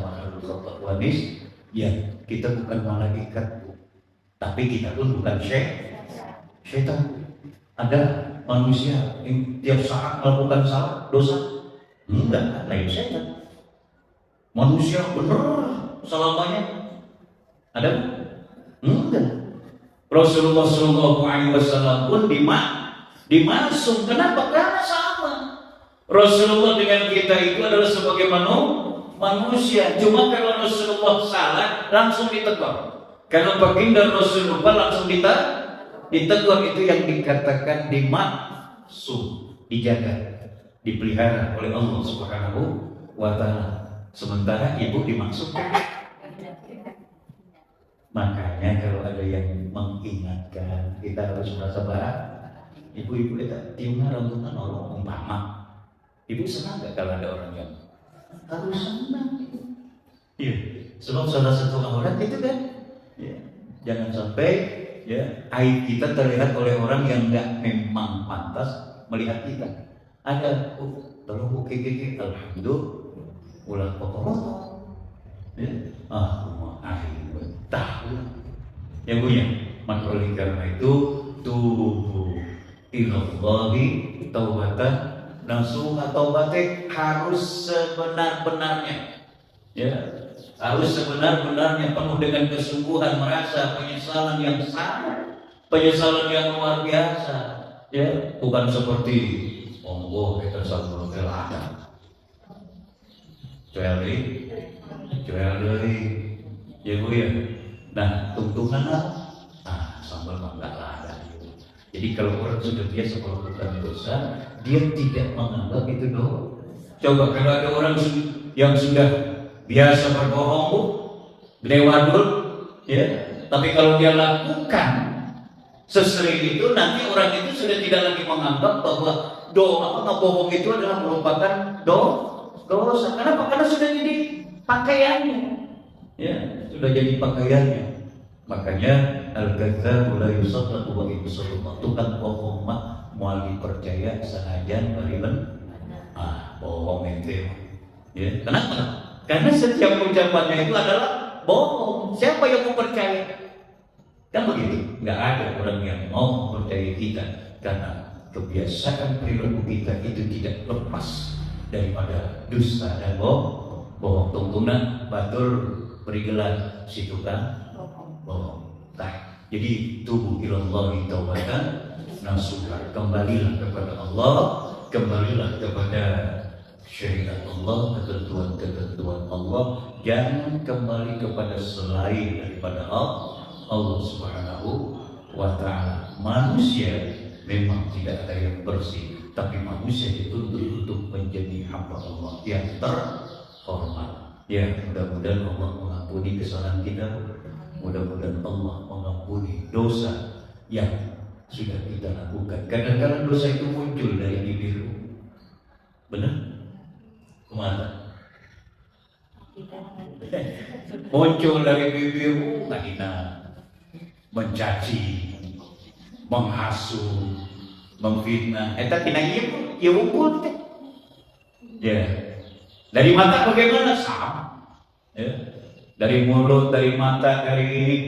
Mahalul khata wanis. Ya, kita bukan malaikat, tapi kita pun bukan syaitan. Ada manusia yang tiap saat melakukan salah, dosa? Enggak, lain syaitan. Manusia benar selamanya? Ada? Enggak. Rasulullah SAW pun dimasuk. Kenapa? Karena sama. Rasulullah dengan kita itu adalah sebagai manusia. Cuma kalau Rasulullah salah langsung ditegur. Karena baginda Rasulullah langsung ditegur. Itu yang dikatakan dimaksud, dijaga, dipelihara oleh Allah Subhanahu wa Ta'ala. Sementara ibu dimaksudkan. Makanya kalau ada yang mengingatkan, kita harus merasa bahagia. Ibu-ibu kita tiumnya rambutan orang umpama. Ibu senang gak kalau ada orang yang harus senang? Iya, sebab salah satu aurat itu kan, ya, jangan sampai ya aib kita terlihat oleh orang yang nggak memang pantas melihat kita. Ada, tolong kiki, alhamdulillah, ulah foto-foto. Ya, rumah aib tahu. Ya Bu ya, maka oleh karena itu tubuh ilallahi taubatan nasuha. Taubatnya harus sebenar-benarnya. Ya, harus sebenar-benarnya, penuh dengan kesungguhan, merasa penyesalan yang sangat, penyesalan yang luar biasa. Ya, bukan seperti monggo kita satu ada. Jual dari, ya Bu ya. Nah, tuntunan sambal enggak ada. Jadi kalau orang sudah biasa melakukan dosa, dia tidak menganggap itu dosa. Coba kalau ada orang yang sudah biasa berbohong, Bu, gede wadul, ya. Tapi kalau dia lakukan sesering itu, nanti orang itu sudah tidak lagi menganggap bahwa bohong itu adalah merupakan dosa. Kenapa? Karena sudah jadi pakaiannya, ya, sudah jadi pakaiannya. Makanya al-kadzabu la yusaddaqu wa yusaddaqu. Tukang bohong mah moal dipercaya sanajan bari bohong itu. Ya, kenapa? Karena setiap ucapannya itu adalah bohong. Siapa yang mau percaya? Kan begitu. Enggak ada orang yang mau percaya kita karena kebiasaan perilaku kita itu tidak lepas daripada dusta dan bohong. Tuntunan batur berigelar situ kan bohong. Nah, jadi tubuh ilallahi taubatan nasuha. Kembalilah kepada Allah, kembalilah kepada syariat Allah, ketentuan-ketentuan Allah. Jangan kembali kepada selain daripada Allah Subhanahu wa Ta'ala. Manusia memang tidak ada yang bersih, tapi manusia dituntut untuk menjadi hamba Allah yang terhormat. Ya, mudah-mudahan Allah mengampuni kesalahan kita. Mudah-mudahan Allah mengampuni dosa yang sudah kita lakukan. Kadang-kadang dosa itu muncul dari bibir. Benar? Kemana? Muncul dari bibir, menghina, mencaci, menghasut, memfitnah. Eta tina ieu wungkul teh. Ya. Dari mata bagaimana? Sama. Ya. Dari mulut, dari mata, dari ini.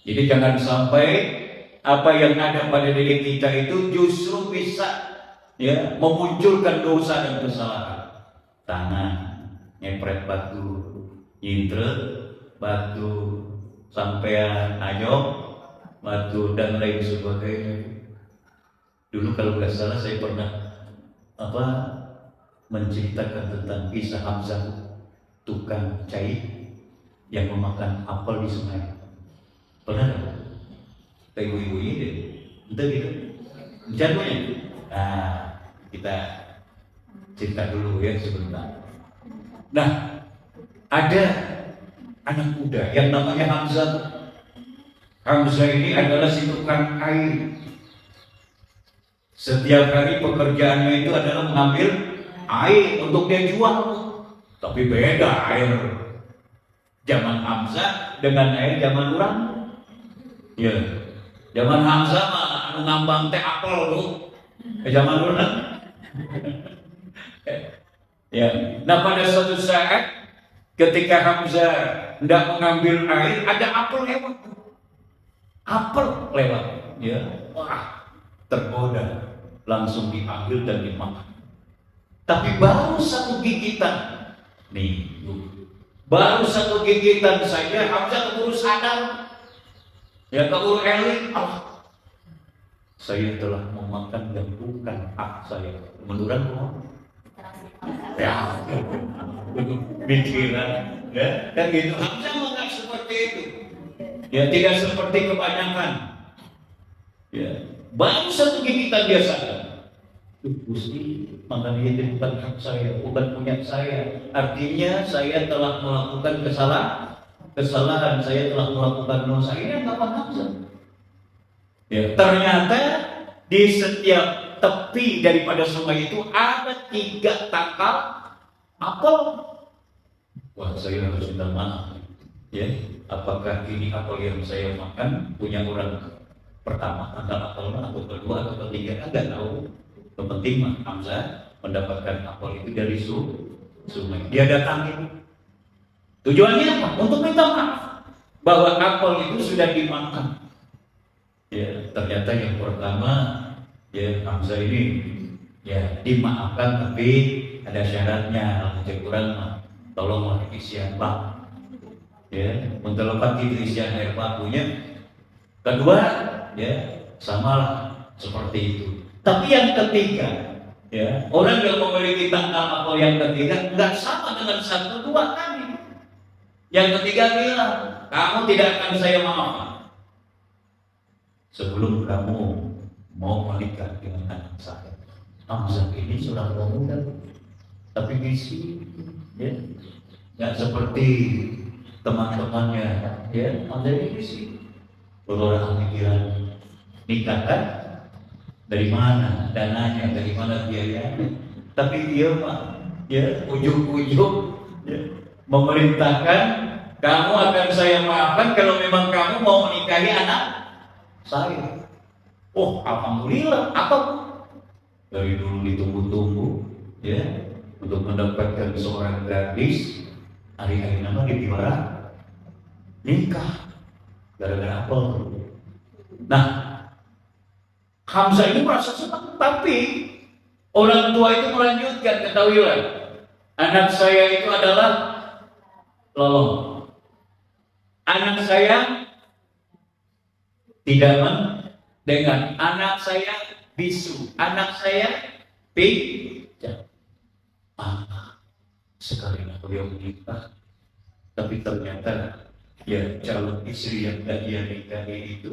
Jadi jangan sampai apa yang ada pada diri kita itu justru bisa ya memunculkan dosa dan kesalahan. Tangan nyepret batu, nyintret batu, sampean ayok batu dan lain sebagainya. Dulu kalau nggak salah saya pernah menceritakan tentang kisah Hamzah, tukang cai yang memakan apel di sungai. Pernah nggak? Kayak ibu-ibu ini deh, entah gitu. Jatuhnya. Nah, kita cerita dulu ya sebentar. Nah, ada anak muda yang namanya Hamzah. Hamzah ini adalah si tukang air. Setiap hari pekerjaannya itu adalah mengambil air untuk dia jual. Tapi beda air zaman Hamzah dengan air zaman orang. Ya, zaman Hamzah mah ngambang teh apel tuh. Zaman orang. Ya, nah pada suatu saat Ketika Hamzah hendak mengambil air, ada apel lewat. Apel lewat, ya, wah, tergoda, langsung diambil dan dimakan. Tapi baru satu gigitan, nih, baru satu gigitan saja Hamzah keburu sadar, ya, keburu eling, saya telah memakan yang bukan hak saya. Menurut ya, pikiran, ya, dan gitu. Hamzah enggak seperti itu, ya, tidak seperti kebanyakan, ya, baru satu gigitan dia sadar. Gusti, makan ini bukan hak saya, bukan punya saya. Artinya saya telah melakukan kesalahan, saya telah melakukan dosa. Ini apa Hamzah? Ya, ternyata di setiap tepi daripada sungai itu ada 3 tangkal apel. Wah, saya harus minta maaf. Ya, apakah ini apel yang saya makan punya orang pertama, tangkal apelnya, atau kedua, atau ketiga? Enggak tahu. Yang penting Hamzah mendapatkan apel itu dari sungai. Dia datangin. Tujuannya apa? Untuk minta maaf bahwa apel itu sudah dimakan. Ya, ternyata yang pertama, ya, Hamzah ini, ya, dimaafkan, tapi ada syaratnya. Cek kurang, tolonglah isian bak, ya, mentelepati isian air bakunya. Kedua, ya, samalah seperti itu. Tapi yang ketiga, ya, orang yang memiliki tangkal apel yang ketiga nggak sama dengan 1-2 kali. Yang ketiga bilang, kamu tidak akan saya maafkan sebelum kamu mau menikah dengan anak saya. Hamzah ini seorang pemuda, tapi misi, ya, nggak seperti teman-temannya, ya, Hamzah ini sih orang pikiran nikah kan, dari mana dananya, dari mana biayanya. Tapi dia mah, ya, ujung-ujung, ya, memerintahkan, kamu akan saya maafkan kalau memang kamu mau menikahi anak saya. Oh, alhamdulillah. Apa? Dari dulu ditunggu-tunggu, ya, untuk mendapatkan seorang gadis. Hari-hari nama dibiara nikah gara-gara apa? Nah, Hamzah ini merasa senang, tapi orang tua itu melanjutkan, ketahuilah, anak saya itu adalah lolong. Anak saya tidak dengan anak saya bisu, anak saya pijat. Sekali beliau menikah, tapi ternyata, ya, calon istri yang tadi dia nikahi itu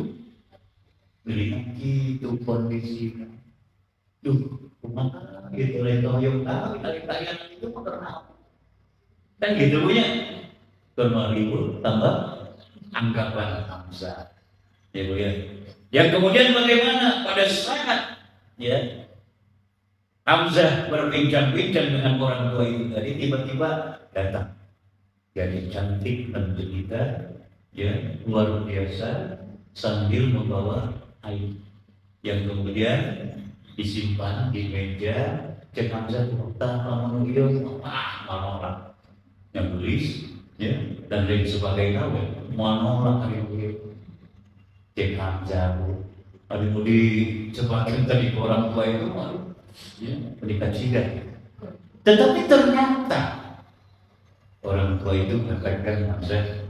lihat itu kondisinya. Kemana gitu letoh yang tahu tarik-tarian itu karena kan gitu punya kemaribu tambah anggapan Hamzah, ya Bu ya. Yang kemudian bagaimana pada saat, ya, Hamzah berbincang-bincang dengan orang tua itu tadi, tiba-tiba datang gadis cantik dan jelita, ya, luar biasa, sambil membawa air yang kemudian disimpan di meja. Cek Hamzah tak menunggu, menolak yang tulis, ya, dan lain sebagainya, menolak hari itu. Cek Hamzah, ada mau dicepakin tadi ke orang tua itu, ya, menikah cida. Tetapi ternyata orang tua itu mengatakan, Hamzah,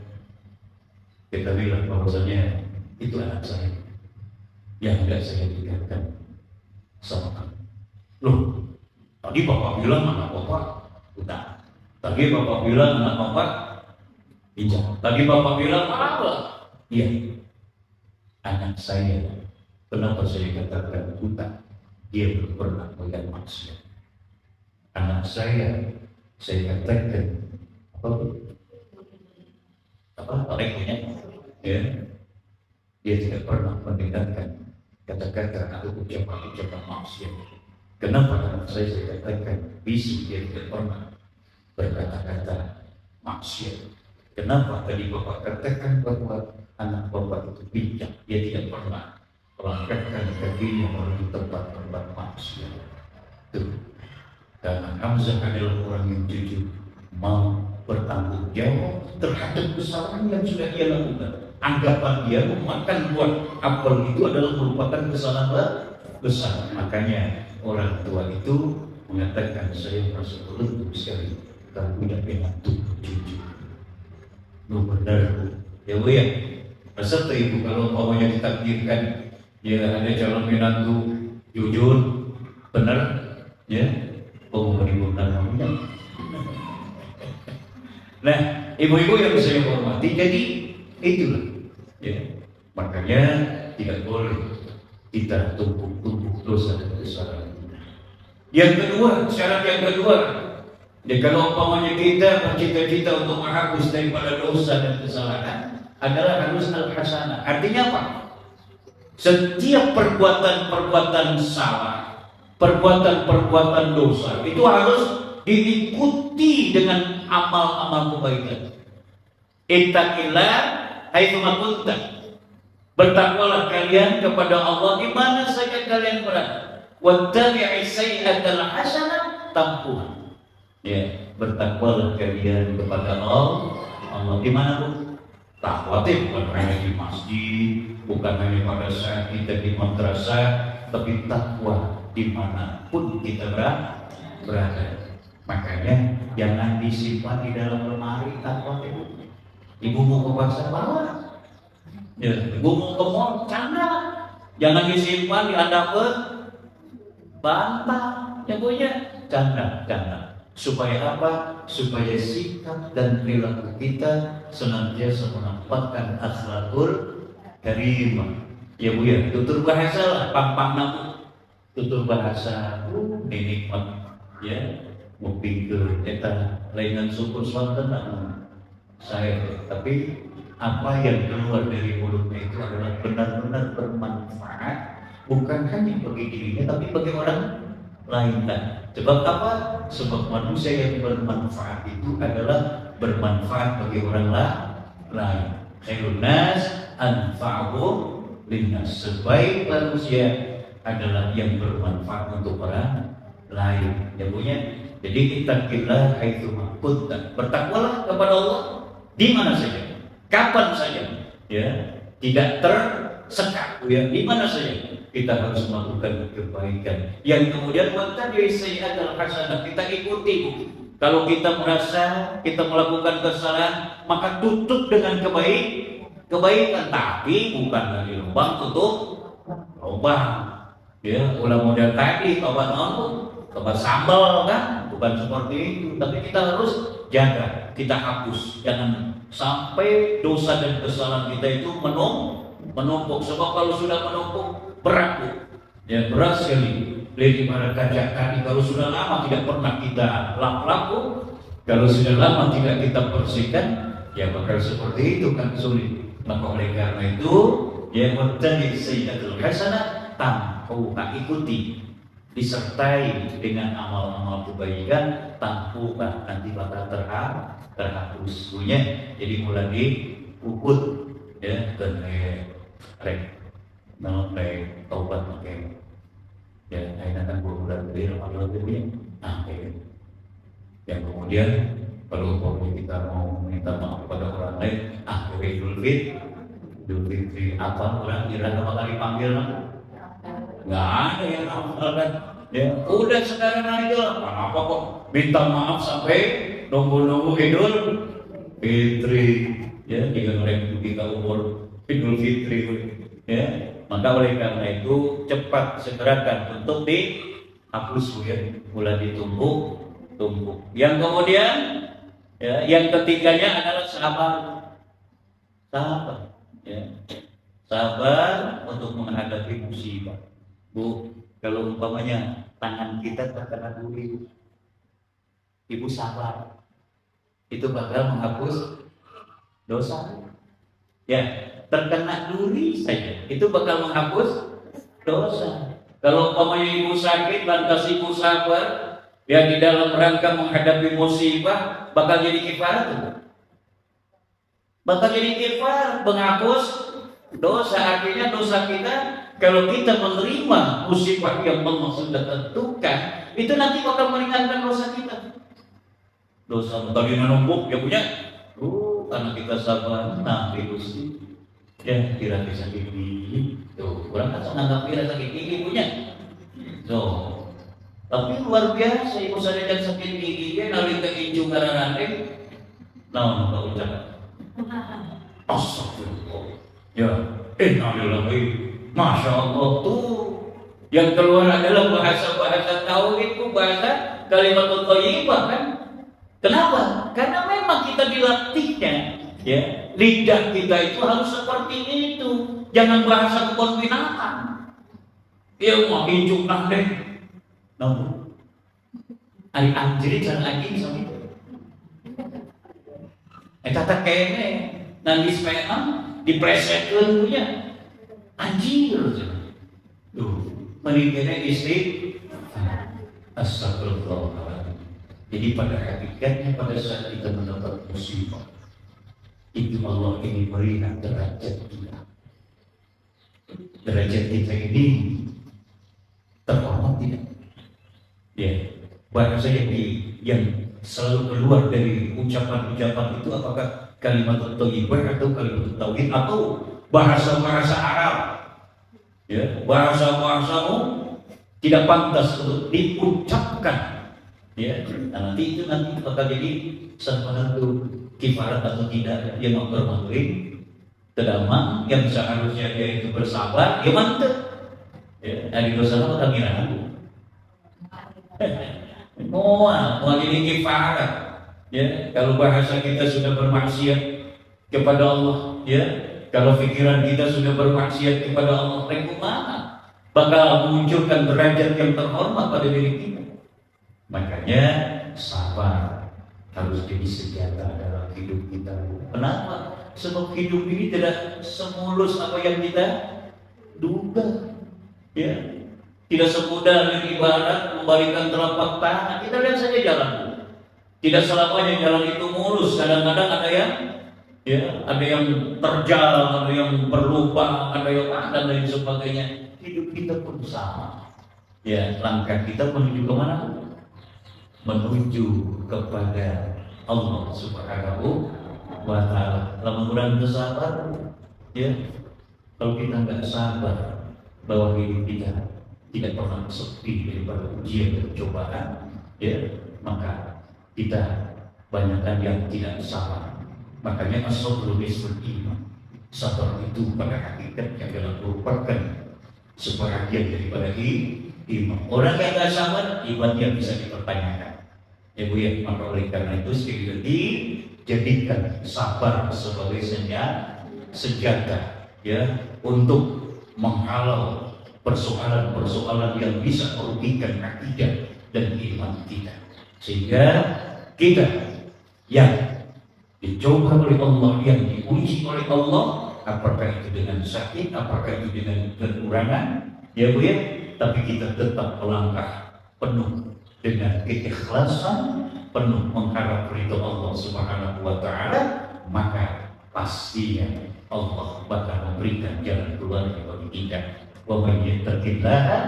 kita bilang bahwasanya itu anak saya yang tidak saya nikahkan sama kamu. Loh, tadi bapak bilang anak bapak buta. Tadi bapak bilang anak bapak hijau. Tadi bapak bilang apa? Iya, anak saya. Kenapa saya katakan buta? Dia belum pernah melihat manusia. Anak saya katakan apa punya, ya, dia tidak pernah mendengarkan kata-kata atau ucapan manusia. Kenapa anak saya katakan bisu? Dia tidak pernah berkata-kata manusia. Kenapa tadi bapak katakan bahwa anak bapak itu bijak? Dia tidak pernah melangkahkan kakinya menuju tempat-tempat manusia. Tuh, karena Hamzah adalah orang yang jujur, mau bertanggung jawab terhadap kesalahan yang sudah ia lakukan. Anggapan dia memakan buah apel itu adalah merupakan kesalahan besar. Makanya orang tua itu mengatakan, saya merasa beruntung sekali kamu punya menantu cucu. Benar, ya Bu ya. Masa tuh ibu kalau umpamanya ditakdirkan ya ada calon menantu jujur, benar, ya, meribukan namanya. Nah, ibu-ibu yang saya hormati, jadi itulah, ya. Makanya tidak boleh kita tumpuk-tumpuk dosa dan kesalahan. Yang kedua, syarat yang kedua, ya kalau umpamanya kita bercita-cita untuk menghapus daripada dosa dan kesalahan, adalah harus al-hasanah. Artinya apa? Setiap perbuatan-perbuatan salah, perbuatan-perbuatan dosa itu harus diikuti dengan amal-amal kebaikan. Ittaqillah haitsu ma kunta. Bertakwalah kalian kepada Allah di mana saja kalian berada. Wattabi'i sayyi'atal hasanah tamhuha. Ya, bertakwalah kalian kepada Allah di mana, Bu? Takwa itu bukan hanya di masjid, bukan hanya pada saat kita di madrasah, tapi takwa dimanapun kita berada. Makanya jangan disimpan di dalam lemari takwa itu. Ibu mau ke pasar bawa, ya, ibu mau ke mall canda, jangan disimpan di handapun bantah, ya Bu ya, canda. Supaya apa? Supaya sikap dan perilaku kita senantiasa menampakkan akhlakul karimah. Ya Bu ya, tutur bahasa lah, pampang namu. Tutur bahasa, nikmat, ya, mupingkeun eta lain syukur swanten saya. Tapi apa yang keluar dari mulutnya itu adalah benar-benar bermanfaat, bukan hanya bagi dirinya tapi bagi orang lain. Sebab apa? Sebab manusia yang bermanfaat itu adalah bermanfaat bagi orang lain. Khairun nas anfa'uhum linnas. Sebaik manusia adalah yang bermanfaat untuk orang lain. Ya punya. Jadi ittaqillah haitsu ma kunta. Bertakwalah kepada Allah di mana saja, kapan saja. Ya, tidak tersekat, ya, di mana saja. Kita harus melakukan kebaikan. Yang kemudian wattabi'i sayyi'atal hasanah, kita ikuti. Kalau kita merasa kita melakukan kesalahan, maka tutup dengan kebaikan. Tapi bukan dari lubang tutup lubang. Ya, ulah model tadi tobat sambal kan, bukan seperti itu. Tapi kita harus jaga, kita hapus. Jangan sampai dosa dan kesalahan kita itu menumpuk. Sebab kalau sudah menumpuk berat, ya, berat sekali. Lihat pada kaca kaki, kalau sudah lama tidak pernah kita lap-lap, kalau sudah lama tidak kita bersihkan, ya bakal seperti itu kan sulit. Maka oleh karena itu, ya wattabi'i sayyi'atal hasanah tamhuha, ikuti, disertai dengan amal-amal kebaikan, tamhuha, nanti bakal terhapus. Jadi mulai diukut, ya, dan rek taubat pakai, ya, akhirnya kan bulan lebih Ramadan lebih. Nah, yang kemudian kalau kita mau minta maaf kepada orang lain, Idul Fitri apa orang kira apa kali panggil, nggak ada yang amalkan. Ya udah sekarang aja, kenapa kok minta maaf sampai nunggu Idul Fitri, ya, jika orang kita umur Idul Fitri, ya. Maka oleh karena itu cepat segerakan untuk dihapus, ya, mulai ditumpuk. Yang kemudian, ya, yang ketiganya adalah sabar, ya, sabar untuk menghadapi musibah. Bu, kalau umpamanya tangan kita terkena duri, ibu sabar, itu bakal menghapus dosa. Ya, terkena duri saja itu bakal menghapus dosa. Kalau umpamanya ibu sakit lantas ibu sabar, ya, di dalam rangka menghadapi musibah, bakal jadi kifarat. Bakal jadi kifarat, menghapus dosa. Artinya dosa kita, kalau kita menerima musibah yang Allah sudah tentukan, itu nanti bakal meringankan dosa kita. dosa tadi menumpuk dia punya. Karena kita sabar, nah Gusti ya kira bisa gigi. Tuh, orang kan menganggap kira sakit gigi punya. Tuh, tapi luar biasa ibu sadar sakit gigi dia nali ke injung kararane. Naon kau ucap? Astagfirullah. Ya, innalillahi. Masya Allah tuh yang keluar adalah bahasa-bahasa tauhid itu bahasa kalimat thayyibah kan? Kenapa? Karena memang kita dilatihnya, ya lidah kita itu harus seperti itu. Jangan bahasa kebun binatang. Ya mau injuk deh. Namun, ari anjir jangan lagi sama itu. Tata kene nanti sepeda dipresetkeun punya anjir. Duh, meninggalnya istri. Astagfirullah. Jadi pada hakikatnya pada saat kita mendapat musibah itu Allah ingin melihat derajat kita. Derajat kita ini terhormat tidak? Ya, bahasa yang selalu keluar dari ucapan-ucapan itu apakah kalimat thayyibah atau kalimat tauhid atau bahasa-bahasa Arab? Ya, bahasa-bahasamu tidak pantas untuk diucapkan. Ya, nanti itu bakal jadi satu kifarat atau tidak yang mempermalukan terdamang yang seharusnya dia itu bersabar, ya mantep. Ya, dari dosa apa kamiran? Mau jadi kifarat. Ya, kalau bahasa kita sudah bermaksiat kepada Allah, ya, kalau pikiran kita sudah bermaksiat kepada Allah, bagaimana bakal memunculkan derajat yang terhormat pada diri kita? Makanya sabar harus jadi senjata dalam hidup kita. Kenapa? Sebab hidup ini tidak semulus apa yang kita duga. Ya, tidak semudah dari ibarat membalikan telapak tangan. Kita lihat saja jalan. Tidak selamanya jalan itu mulus. Kadang-kadang ada yang ada yang terjal, ada yang berlubang, ada yang dan lain sebagainya. Hidup kita pun sama. Ya, langkah kita menuju ke mana? Menuju kepada Allah Subhanahu wa Ta'ala. Kalau kurang sabar, ya, kalau kita nggak sabar bahwa hidup kita tidak pernah sepi daripada ujian dan cobaan, ya, maka kita banyakkan yang tidak sabar. Makanya as-sabru nisful iman. Sabar itu pada hakikatnya adalah merupakan sebagian daripada iman. Orang yang nggak sabar, imannya bisa dipertanyakan. Ya Bu ya, maka oleh karena itu sekali lagi jadikan sabar sebagai senjata ya untuk menghalau persoalan-persoalan yang bisa merugikan akidah dan iman kita, sehingga kita yang dicoba oleh Allah, yang diuji oleh Allah, apakah itu dengan sakit, apakah itu dengan kekurangan, ya Bu ya, tapi kita tetap melangkah penuh dengan keikhlasan, penuh mengharap ridho Allah Subhanahu wa Ta'ala, maka pastinya Allah bakal memberikan jalan keluar bagi kita. Wa may yattaqillaha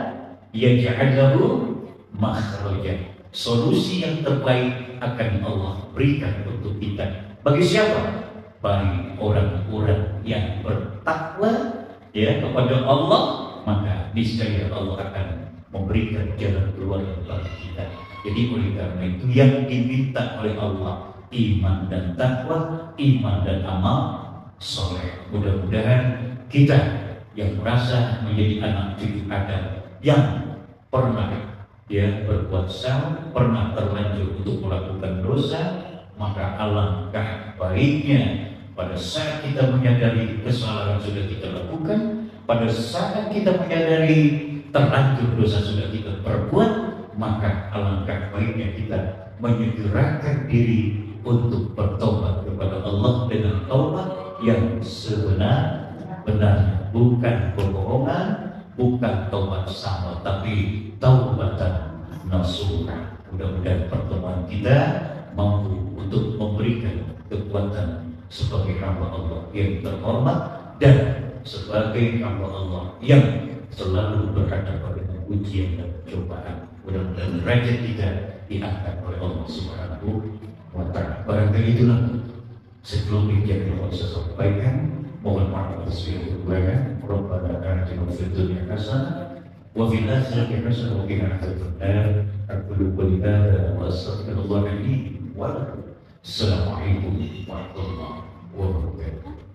yaj'al lahu makhraja. Solusi yang terbaik akan Allah berikan untuk kita. Bagi siapa? Bagi orang-orang yang bertakwa ya kepada Allah, maka niscaya Allah akan memberikan jalan keluar bagi kita. Jadi oleh karena itu yang diminta oleh Allah iman dan takwa, iman dan amal soleh. Mudah-mudahan kita yang merasa menjadi anak cucu Adam yang pernah berbuat salah, pernah terlanjur untuk melakukan dosa, maka alangkah baiknya pada saat kita menyadari kesalahan sudah kita lakukan, pada saat kita menyadari terlanjur dosa sudah kita perbuat, maka alangkah baiknya kita menyegerakan diri untuk bertobat kepada Allah dengan taubat yang sebenar-benarnya, bukan kebohongan, bukan taubat sama, tapi taubatan nasuha. Mudah-mudahan pertemuan kita mampu untuk memberikan kekuatan sebagai hamba Allah yang terhormat dan sebagai hamba Allah yang selalu berhadapan dengan ujian dan cobaan. Mudah-mudahan derajat kita diangkat oleh Allah Subhanahu wa barangkali itulah sebelum demikian yang bisa sampaikan. Mohon maaf atas segala kekurangan. Rabbana atina fid dunya hasanah wa fil akhirati hasanah wa qina adzabannar. Aqulu qouli hadza wa astaghfirullah li wa lakum. Assalamualaikum warahmatullahi wabarakatuh.